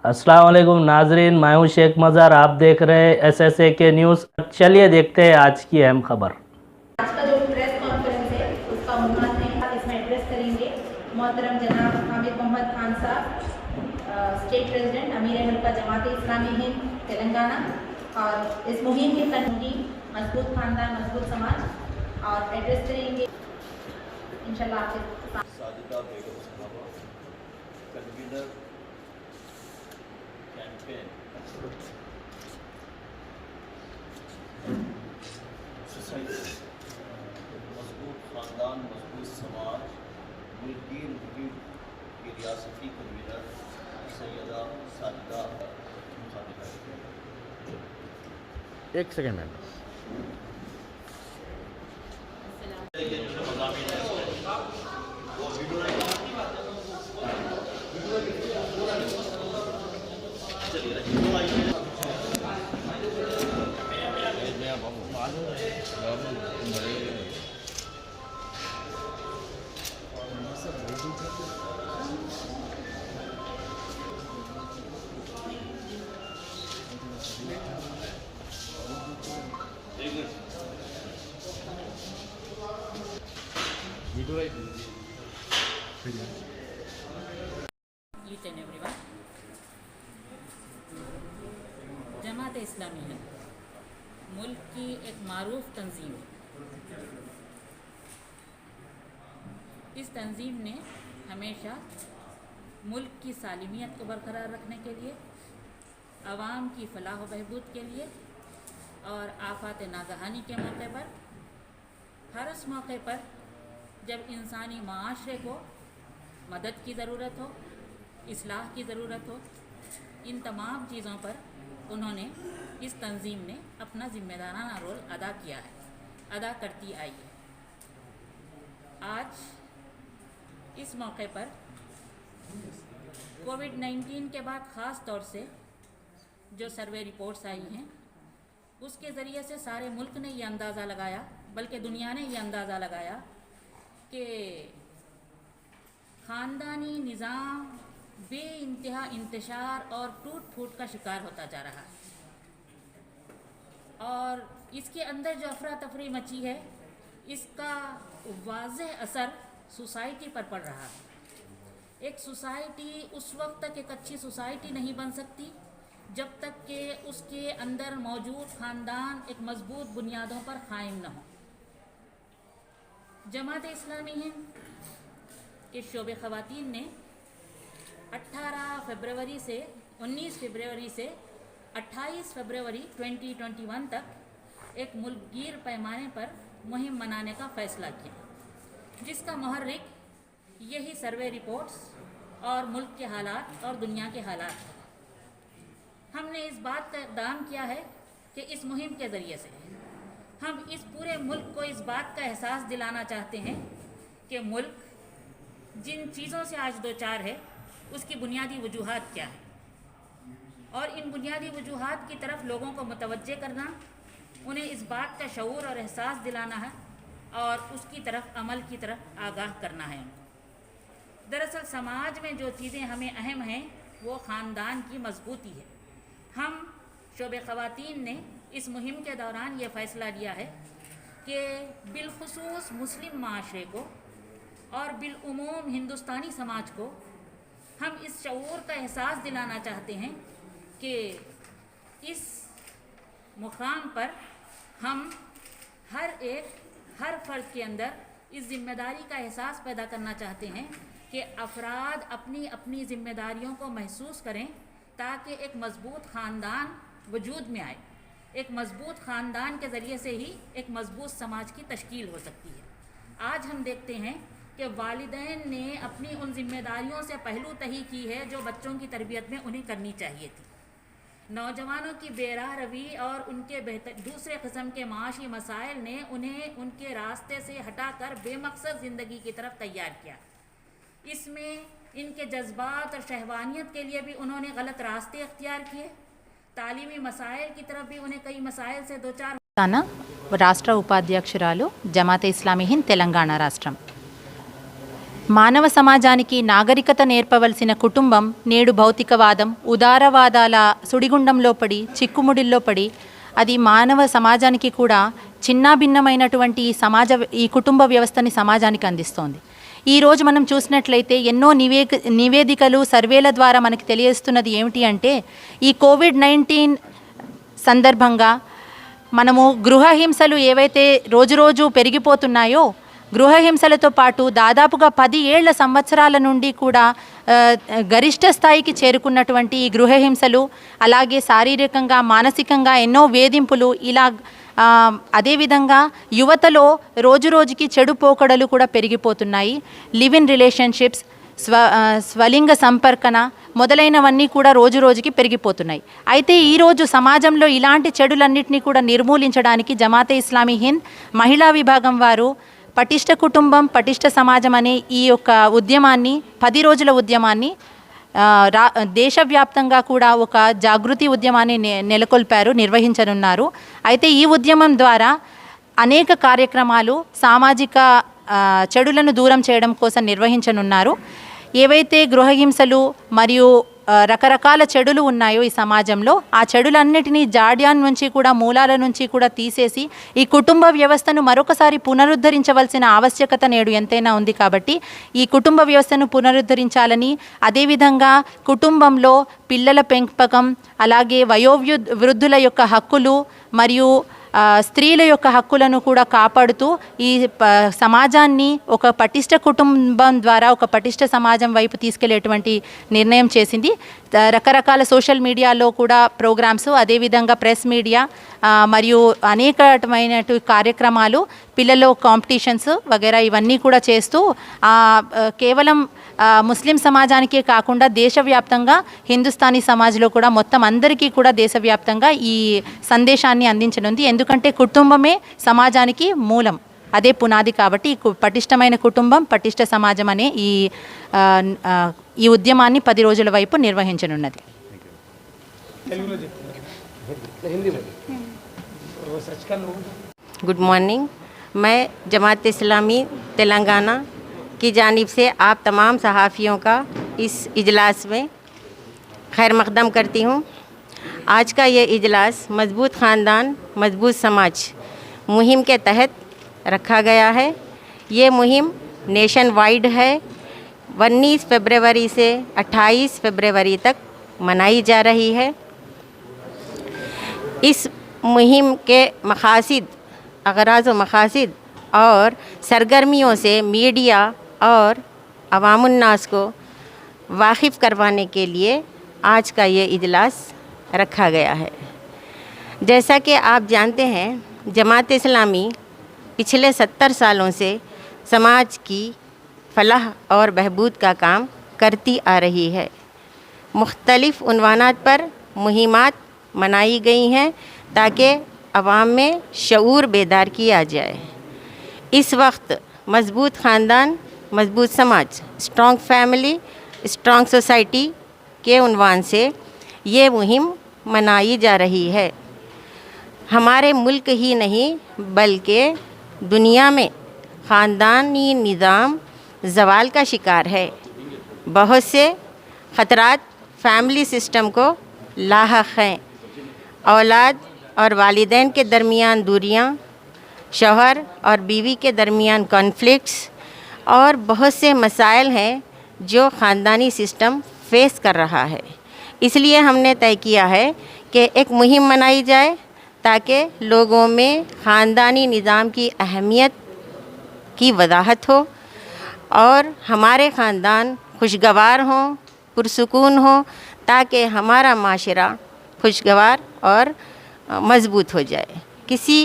अस्सलाम वालेकुम नाजरीन, मैं हूं शेख मज़हर। आप देख रहे हैं SSA के न्यूज़। चलिए देखते हैं आज की अहम खबर। आज का जो प्रेस कॉन्फ्रेंस है उसका उन्वान है, इसमें एड्रेस करेंगे मोहतरम जनाब हामिद मोहम्मद खान साहब, स्टेट प्रेसिडेंट अमीर हल्का जमात इस्लामी हिंद तेलंगाना। और इस मुहिम की तनकीद मजबूत खानदान मजबूत समाज, और एड्रेस करेंगे इंशाल्लाह आपके साजिदा बेगम साहबा, कन्वीनर कैंपेन सोसाइटी मजबूत ख़ानदान मजबूत समाज मुल्कीर मुहिम की रियासती कन्वीनर सैयदा साजिदा मुखातिब। एक second ma'am. Each and everyone. Jamaat Islami है मुल्क की एक मारूफ तंजीम है। इस तंजीम ने हमेशा मुल्क की सालिमियत को बरकरार रखने के लिए, आवाम की फलाह व बहबूद के लिए और आफात नागहानी के मौके पर, हर उस मौके पर जब इंसानी माशरे को मदद की ज़रूरत हो, इस्लाह की ज़रूरत हो, इन तमाम चीज़ों पर उन्होंने, इस तंजीम ने अपना ज़िम्मेदाराना रोल अदा किया है, अदा करती आई है। आज इस मौके पर कोविड-19 के बाद ख़ास तौर से जो सर्वे रिपोर्ट्स आई हैं उसके ज़रिए से सारे मुल्क ने ये अंदाज़ा लगाया, बल्कि दुनिया ने ये अंदाज़ा लगाया कि ख़ानदानी निज़ाम बेइंतहा इंतशार और टूट फूट का शिकार होता जा रहा है, और इसके अंदर जो अफरा तफरी मची है इसका वाज़ेह असर सोसाइटी पर पड़ रहा है। एक सोसाइटी उस वक्त तक एक अच्छी सोसाइटी नहीं बन सकती जब तक कि उसके अंदर मौजूद ख़ानदान एक मजबूत बुनियादों पर कायम न हो। जमात इस्लामी हिंद के शोबे ख़वातीन ने 18 फरवरी से 19 फरवरी से 28 फरवरी 2021 तक एक मुल्कगीर पैमाने पर मुहिम मनाने का फ़ैसला किया, जिसका मुहर्रिक यही सर्वे रिपोर्ट्स और मुल्क के हालात और दुनिया के हालात हैं। हमने इस बात का इक़दाम किया है कि इस मुहिम के ज़रिए से हम इस पूरे मुल्क को इस बात का एहसास दिलाना चाहते हैं कि मुल्क जिन चीज़ों से आज दो चार है उसकी बुनियादी वजूहात क्या है, और इन बुनियादी वजूहात की तरफ लोगों को मुतवज्जे करना, उन्हें इस बात का शऊर और एहसास दिलाना है और उसकी तरफ अमल की तरफ आगाह करना है उनको। दरअसल समाज में जो चीज़ें हमें अहम हैं वो ख़ानदान की मजबूती है। हम शोबे ख़वातीन ने इस मुहिम के दौरान ये फ़ैसला लिया है कि बिलखुसूस मुस्लिम माशरे को और बिलउमूम हिंदुस्तानी समाज को हम इस शऊर का एहसास दिलाना चाहते हैं कि इस मुकाम पर हम हर फ़र्द के अंदर इस ज़िम्मेदारी का एहसास पैदा करना चाहते हैं कि अफराद अपनी अपनी ज़िम्मेदारियों को महसूस करें ताकि एक मज़बूत ख़ानदान वजूद में आए। एक मज़बूत ख़ानदान के ज़रिए से ही एक मज़बूत समाज की तश्कील हो सकती है। आज हम देखते हैं कि वालिदैन ने अपनी उन ज़िम्मेदारियों से पहलू तही की है जो बच्चों की तरबियत में उन्हें करनी चाहिए थी। नौजवानों की बेराह रवी और उनके दूसरे किस्म के माशी मसाइल ने उन्हें उनके रास्ते से हटाकर बेमकसद ज़िंदगी की तरफ तैयार किया। इसमें इनके जज्बात और शहवानियत के लिए भी उन्होंने गलत रास्ते अख्तियार किए। तालीमी मसाइल की तरफ भी उन्हें कई मसाइल से दो चार రాష్ట్ర ఉపాధ్యక్షురాలు జమాతే ఇస్లామీ హింద్ తెలంగాణ రాష్ట్రం। మానవ సమాజానికి నాగరికత నేర్పవలసిన కుటుంబం నేడు భౌతికవాదం, ఉదారవాదాల సుడిగుండంలో పడి చిక్కుముడిల్లో పడి అది మానవ సమాజానికి కూడా చిన్నాభిన్నమైనటువంటి ఈ కుటుంబ వ్యవస్థని సమాజానికి అందిస్తోంది. ఈరోజు మనం చూసినట్లయితే ఎన్నో నివేదికలు సర్వేల ద్వారా మనకి తెలియజేస్తున్నది ఏమిటి అంటే ఈ కోవిడ్-19 సందర్భంగా మనము గృహహింసలు ఏవైతే రోజురోజు పెరిగిపోతున్నాయో గృహహింసలతో పాటు దాదాపుగా 10 సంవత్సరాల నుండి కూడా గరిష్ట స్థాయికి చేరుకున్నటువంటి ఈ గృహహింసలు, అలాగే శారీరకంగా మానసికంగా ఎన్నో వేధింపులు, ఇలా అదేవిధంగా యువతలో రోజురోజుకి చెడు పోకడలు కూడా పెరిగిపోతున్నాయి. లివ్ ఇన్ రిలేషన్షిప్స్, స్వలింగ సంపర్కన మొదలైనవన్నీ కూడా రోజురోజుకి పెరిగిపోతున్నాయి. అయితే ఈరోజు సమాజంలో ఇలాంటి చెడులన్నింటినీ కూడా నిర్మూలించడానికి జమాతే ఇస్లామీ హింద్ మహిళా విభాగం వారు పటిష్ట కుటుంబం పటిష్ట సమాజం అనే ఈ యొక్క ఉద్యమాన్ని 10 రోజుల ఉద్యమాన్ని దేశవ్యాప్తంగా కూడా ఒక జాగృతి ఉద్యమాన్ని నిర్వహించనున్నారు. అయితే ఈ ఉద్యమం ద్వారా అనేక కార్యక్రమాలు సామాజిక చెడులను దూరం చేయడం కోసం నిర్వహించనున్నారు. ఏవైతే గృహహింసలు మరియు రకరకాల చెడులు ఉన్నాయో ఈ సమాజంలో ఆ చెడులన్నిటినీ జాడ్యాన్ నుంచి కూడా మూలాల నుంచి కూడా తీసేసి ఈ కుటుంబ వ్యవస్థను మరొకసారి పునరుద్ధరించవలసిన ఆవశ్యకత నేడు ఎంతైనా ఉంది. కాబట్టి ఈ కుటుంబ వ్యవస్థను పునరుద్ధరించాలని, అదేవిధంగా కుటుంబంలో పిల్లల పెంపకం, అలాగే వయోవృద్ధుల యొక్క హక్కులు మరియు స్త్రీల యొక్క హక్కులను కూడా కాపాడుతూ ఈ సమాజాన్ని ఒక పటిష్ట కుటుంబం ద్వారా ఒక పటిష్ట సమాజం వైపు తీసుకెళ్లేటువంటి నిర్ణయం చేసింది. రకరకాల సోషల్ మీడియాలో కూడా ప్రోగ్రామ్స్, అదేవిధంగా ప్రెస్ మీడియా మరియు అనేకమైన కార్యక్రమాలు, పిల్లల కాంపిటీషన్స్ వగైరా ఇవన్నీ కూడా చేస్తూ కేవలం ముస్లిం సమాజానికే కాకుండా దేశవ్యాప్తంగా హిందుస్థానీ సమాజ్లో కూడా మొత్తం అందరికీ కూడా దేశవ్యాప్తంగా ఈ సందేశాన్ని అందించనుంది. ఎందుకంటే కుటుంబమే సమాజానికి మూలం, అదే పునాది. కాబట్టి పటిష్టమైన కుటుంబం పటిష్ట సమాజం అనే ఈ ఉద్యమాన్ని 10 రోజుల వైపు నిర్వహించనున్నది. Good morning. मैं जमात इस्लामी तेलंगाना की जानिब से आप तमाम सहाफ़ियों का इस इजलास में खैर मक़दम करती हूँ। आज का ये इजलास मजबूत ख़ानदान मजबूत समाज मुहिम के तहत रखा गया है। ये मुहिम नेशन वाइड है। 19 फरवरी से 28 फरवरी तक मनाई जा रही है। इस मुहिम के मक़ासिद, अग़राज़ व मक़ासिद और सरगर्मियों से मीडिया और अवामुन्नास को वाकिफ़ करवाने के लिए आज का ये इजलास रखा गया है। जैसा कि आप जानते हैं, जमात इस्लामी पिछले 70 सालों से समाज की फलाह और बहबूद का काम करती आ रही है। मुख्तलिफ़ उन्वानात पर मुहिमात मनाई गई हैं ताकि अवाम में शऊर बेदार किया जाए। इस वक्त मजबूत ख़ानदान मजबूत समाज, स्ट्रॉन्ग फैमिली स्ट्रॉन्ग सोसाइटी के उन्वान से ये मुहिम मनाई जा रही है। हमारे मुल्क ही नहीं बल्कि दुनिया में ख़ानदानी निज़ाम ज़वाल का शिकार है। बहुत से ख़तरात फैमिली सिस्टम को लाहक़ हैं। औलाद और वालिदैन के दरमियान दूरियां, शौहर और बीवी के दरमियान कॉन्फ्लिक्ट्स और बहुत से मसाइल हैं जो ख़ानदानी सिस्टम फेस कर रहा है। इसलिए हमने तय किया है कि एक मुहिम मनाई जाए ताकि लोगों में ख़ानदानी निज़ाम की अहमियत की वजाहत हो और हमारे ख़ानदान खुशगवार हों, पुरसुकून हो, ताकि हमारा माशरा खुशगवार और मज़बूत हो जाए। किसी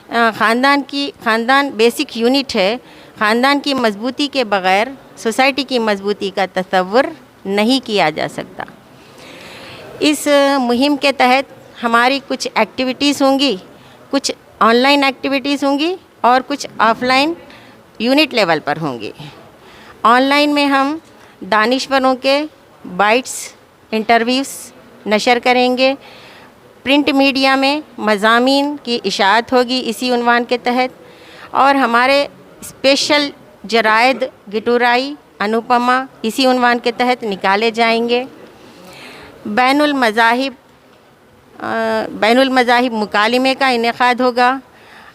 ख़ानदान बेसिक यूनिट है। ख़ानदान की मजबूती के बग़ैर सोसाइटी की मजबूती का तसव्वुर नहीं किया जा सकता। इस मुहिम के तहत हमारी कुछ एक्टिविटीज़ होंगी, कुछ ऑनलाइन एक्टिविटीज़ होंगी और कुछ ऑफ़लाइन यूनिट लेवल पर होंगी। ऑनलाइन में हम दानिश्वरों के बाइट्स इंटरव्यूज़ नशर करेंगे। प्रिंट मीडिया में मज़ामीन की इशाअत होगी इसी उन्वान के तहत। और हमारे स्पेशल जरायद, गिटुराई, अनुपमा इसी उन्वान के तहत निकाले जाएंगे। बैनुल मज़ाहिब मुकालिमे का इनेकाद होगा।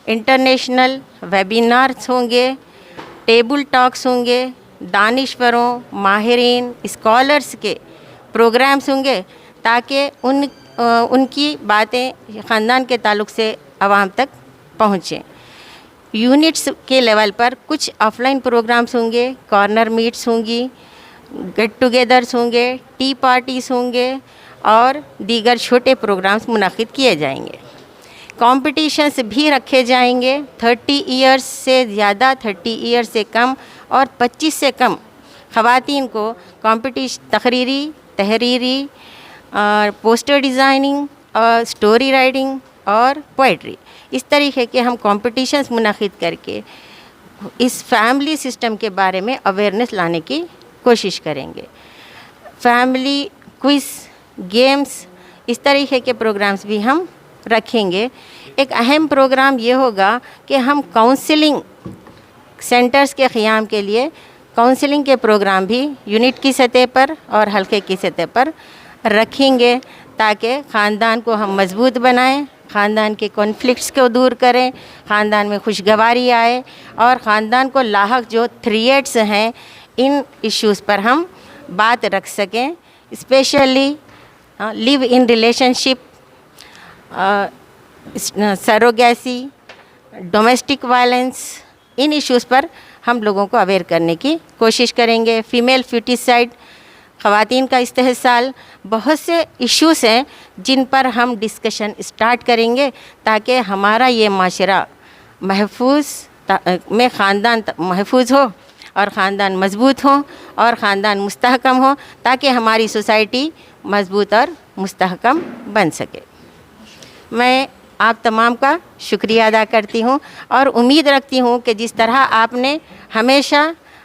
इंटरनेशनल वेबिनार्स होंगे, टेबल टॉक्स होंगे, दानिश्वरों, माहिरीन, स्कॉलर्स के प्रोग्राम्स होंगे ताकि उनकी बातें ख़ानदान के ताल्लुक़ से आवाम तक पहुँचें। यूनिट्स के लेवल पर कुछ ऑफलाइन प्रोग्राम्स होंगे, कॉर्नर मीट्स होंगी, गेट टुगेदर्स होंगे, टी पार्टीज़ होंगे और दीगर छोटे प्रोग्राम्स मुनक़िद किए जाएंगे। कॉम्पिटिशन्स भी रखे जाएंगे। 30 ईयर्स से ज़्यादा, 30 ईयर्स से कम और 25 से कम ख़वातीन को तकरीरी, तहरीरी, पोस्टर डिज़ाइनिंग और स्टोरी राइटिंग और पोइट्री, इस तरीके के हम कॉम्पिटिशन्स मुनक़िद करके इस फैमिली सिस्टम के बारे में अवेयरनेस लाने की कोशिश करेंगे। फैमिली क्विज़, गेम्स, इस तरीके के प्रोग्राम्स भी हम रखेंगे। एक अहम प्रोग्राम ये होगा कि हम काउंसलिंग सेंटर्स के क़याम के लिए काउंसलिंग के प्रोग्राम भी यूनिट की सतह पर और हल्के की सतह पर रखेंगे ताकि ख़ानदान को हम मज़बूत बनाएं, ख़ानदान के कॉन्फ्लिक्ट्स को दूर करें, ख़ानदान में खुशगवारी आए और ख़ानदान को लाहक जो थ्रेट्स हैं इन इश्यूज़ पर हम बात रख सकें। Specially live in relationship, surrogacy, domestic violence, in issues पर हम लोगों को अवेयर करने की कोशिश करेंगे। फ़ीमेल फीटिसाइड, ख़वातीन का इस्तेहसाल, बहुत से इश्यूज़ हैं जिन पर हम डिस्कशन स्टार्ट करेंगे ताकि हमारा ये माशरा में ख़ानदान महफूज हो और ख़ानदान मज़बूत हो और ख़ानदान मुस्तहकम हो ताकि हमारी सोसाइटी मज़बूत और मुस्तहकम बन सके। मैं आप तमाम का शुक्रिया अदा करती हूँ और उम्मीद रखती हूँ कि जिस तरह आपने हमेशा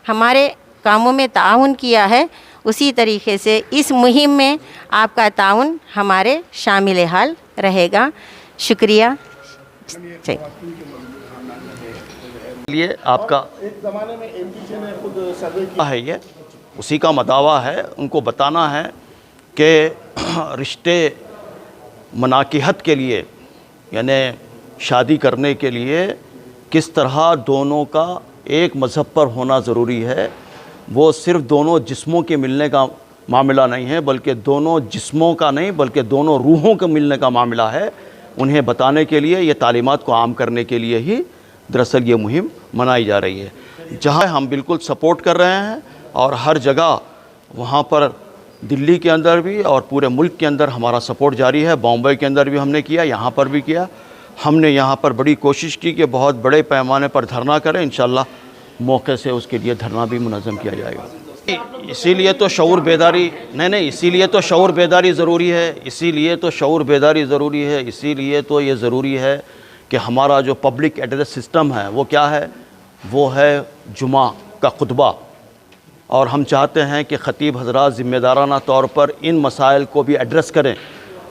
हमारे कामों में ताउन किया है उसी तरीके से इस मुहिम में आपका ताउन हमारे शामिल हाल रहेगा। शुक्रिया। लिए आपका एक ज़माने में एमपीसी ने खुद सर्वे किया है, ये उसी का मदावा है। उनको बताना है कि रिश्ते मनाकिहत के लिए यानी शादी करने के लिए किस तरह दोनों का एक मज़हब पर होना ज़रूरी है। वो सिर्फ़ दोनों जिस्मों के मिलने का मामला नहीं है बल्कि दोनों जिस्मों का नहीं बल्कि दोनों रूहों के मिलने का मामला है। उन्हें बताने के लिए, ये तालीमात को आम करने के लिए ही दरअसल ये मुहिम मनाई जा रही है, जहाँ हम बिल्कुल सपोर्ट कर रहे हैं और हर जगह वहाँ पर दिल्ली के अंदर भी और पूरे मुल्क के अंदर हमारा सपोर्ट जारी है। बॉम्बे के अंदर भी हमने किया, यहाँ पर भी किया। हमने यहाँ पर बड़ी कोशिश की कि बहुत बड़े पैमाने पर धरना करें। इंशाअल्लाह मौके से उसके लिए धरना भी मुनज़्ज़म किया जाएगा। इसीलिए तो शऊर बेदारी इसीलिए तो शऊर बेदारी ज़रूरी है। इसीलिए तो शऊर बेदारी ज़रूरी है। इसीलिए तो ये ज़रूरी है कि हमारा जो पब्लिक एड्रेस सिस्टम है वो क्या है, वो है जुमा का खुतबा। और हम चाहते हैं कि ख़तीब हज़रात ज़िम्मेदाराना तौर पर इन मसाइल को भी एड्रेस करें।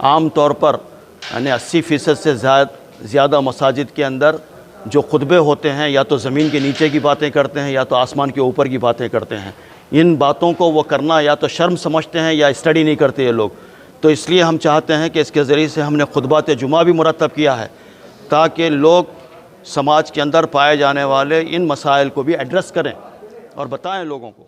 आम तौर पर यानी 80% से ज़्यादा मसाजिद के अंदर जो खुतबे होते हैं या तो ज़मीन के नीचे की बातें करते हैं या तो आसमान के ऊपर की बातें करते हैं। इन बातों को वो करना या तो शर्म समझते हैं या स्टडी नहीं करते ये लोग। तो इसलिए हम चाहते हैं कि इसके ज़रिए से हमने खुतबात जुमा भी मुरतब किया है ताकि लोग समाज के अंदर पाए जाने वाले इन मसाइल को भी एड्रेस करें और बताएं लोगों को।